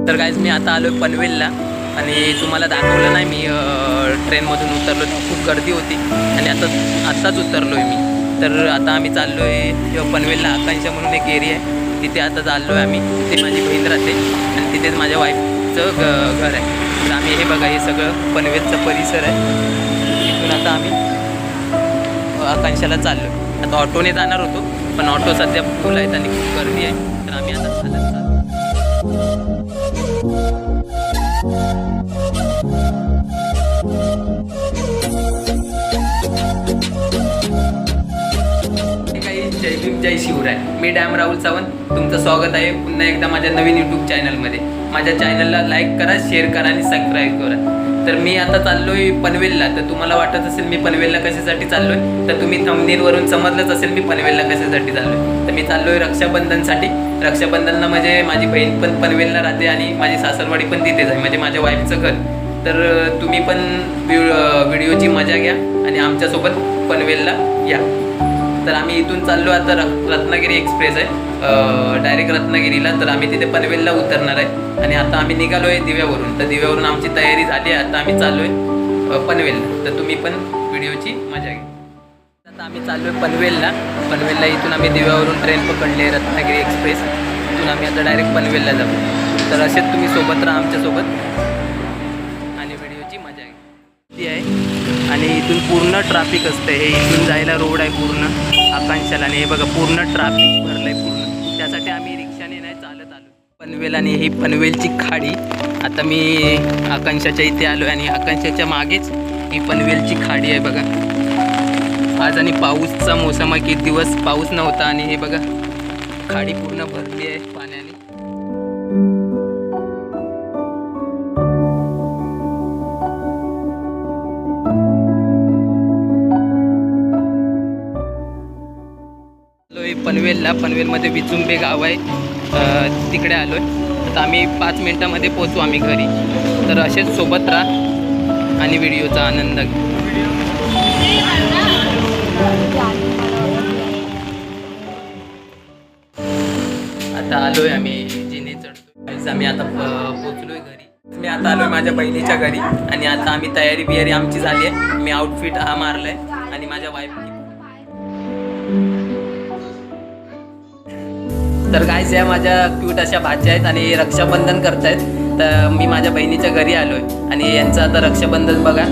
तर गाईज मी आता आलो आहे पनवेलला आणि तुम्हाला दाखवलं नाही मी ट्रेनमधून उतरलो, खूप गर्दी होती आणि आत्ताच उतरलो आहे मी. तर आता आम्ही चाललो आहे पनवेलला. आकांक्षा म्हणून एक एरिया आहे, तिथे आता चाललो आहे आम्ही. तिथे माझी बहीण राहते आणि तिथेच माझ्या वाईफचं घर आहे. तर आम्ही हे बघा, हे सगळं पनवेलचा परिसर आहे. इथून आता आम्ही आकांक्षाला चाललो. आता ऑटोने जाणार होतो, पण ऑटो सध्या फुल आहेत आणि खूप गर्दी आहे. तर आम्ही आता चालत चाललो. जय भीम जय शिवराय. मी डॅम राहुल सावंत, तुमचं स्वागत आहे पुन्हा एकदा माझ्या नवीन यूट्यूब चॅनलमध्ये. माझ्या चॅनलला लाईक करा, शेअर करा आणि सबस्क्राईब करा. तर मी आता चाललो आहे पनवेलला. तर तुम्हाला वाटत असेल मी पनवेलला कशासाठी चाललो आहे, तर तुम्ही थंबनेलवरून समजलंच असेल मी पनवेलला कशासाठी चाललो आहे. तर मी चाललो आहे रक्षाबंधनसाठी. रक्षाबंधनला म्हणजे माझी बहीण पण पनवेलला राहते आणि माझी सासरवाडी पण तिथेच आहे, म्हणजे माझ्या वाईफचं घर. तर तुम्ही पण व्हिडिओची मजा घ्या आणि आमच्यासोबत पनवेलला या. तर आम्ही इथून चाललो आता रत्नागिरी एक्सप्रेस आहे डायरेक्ट रत्नागिरीला. तर आम्ही तिथे पनवेलला उतरणार आहे आणि आता आम्ही निघालो आहे दिव्यावरून. तर दिव्यावरून आमची तयारी झाली आहे, आता आम्ही चाललो आहे पनवेलला. तर तुम्ही पण व्हिडिओची मजा घ्या. आता आम्ही चाललो आहे पनवेलला. पनवेलला इथून आम्ही दिव्यावरून ट्रेन पकडली आहे रत्नागिरी एक्सप्रेस. इथून आम्ही आता डायरेक्ट पनवेलला जाऊ. तर असेच तुम्ही सोबत राहा आमच्यासोबत आणि व्हिडिओची मजा घ्या. आहे आणि इथून पूर्ण ट्रॅफिक असतं. हे इथून जायला रोड आहे पूर्ण आकांक्षाला आणि हे बघा पूर्ण ट्रॅफिक भरलं आहे पूर्ण. त्यासाठी आम्ही रिक्षाने नाही चालत आलो. पनवेल आणि ही पनवेलची खाडी. आता मी आकांक्षाच्या इथे आलो आहे आणि आकांक्षाच्या मागेच ही पनवेलची खाडी आहे बघा. आज आणि पाऊसचा मोसम आहे, किती दिवस पाऊस नव्हता आणि हे बघा खाडी पूर्ण भरली आहे पाण्याने. पनवेलला, पनवेलमध्ये विचुंबे गाव आहे, तिकडे आलो आहे. तर आम्ही 5 मिनटामध्ये पोचू आम्ही घरी. तर असेच सोबत राहा आणि व्हिडिओचा आनंद घ्या. आता आलो आहे आम्ही, जिने चढतो. आम्ही आता पोचलो आहे घरी. मी आता आलो आहे माझ्या बहिणीच्या घरी आणि आता आम्ही तयारी बियारी आमची झाली आहे. मी आउटफिट हा मारला आहे आणि माझ्या वाईफ. तर गाईज या माझ्या क्यूट अशा भाच्या आहेत आणि रक्षाबंधन करतायत. तर मी माझ्या बहिणीच्या घरी आलो आहे आणि यांचं आता रक्षाबंधन बघा.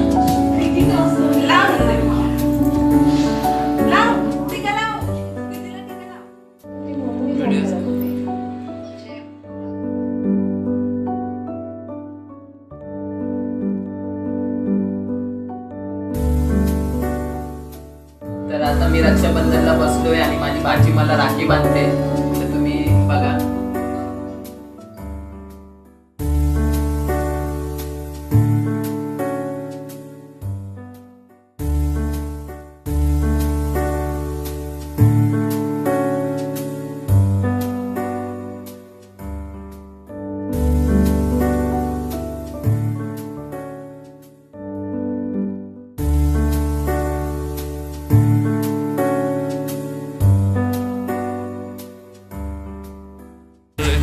तर आता मी रक्षाबंधनला बसलोय आणि माझी भाची मला राखी बांधते. बघा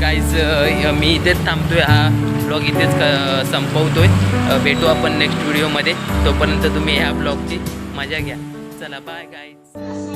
गाईज मी इथेच थांबतोय. हा ब्लॉग इथेच संपवतोय. भेटू आपण नेक्स्ट व्हिडिओमध्ये. तोपर्यंत तुम्ही ह्या ब्लॉगची मजा घ्या. चला बाय गाईज.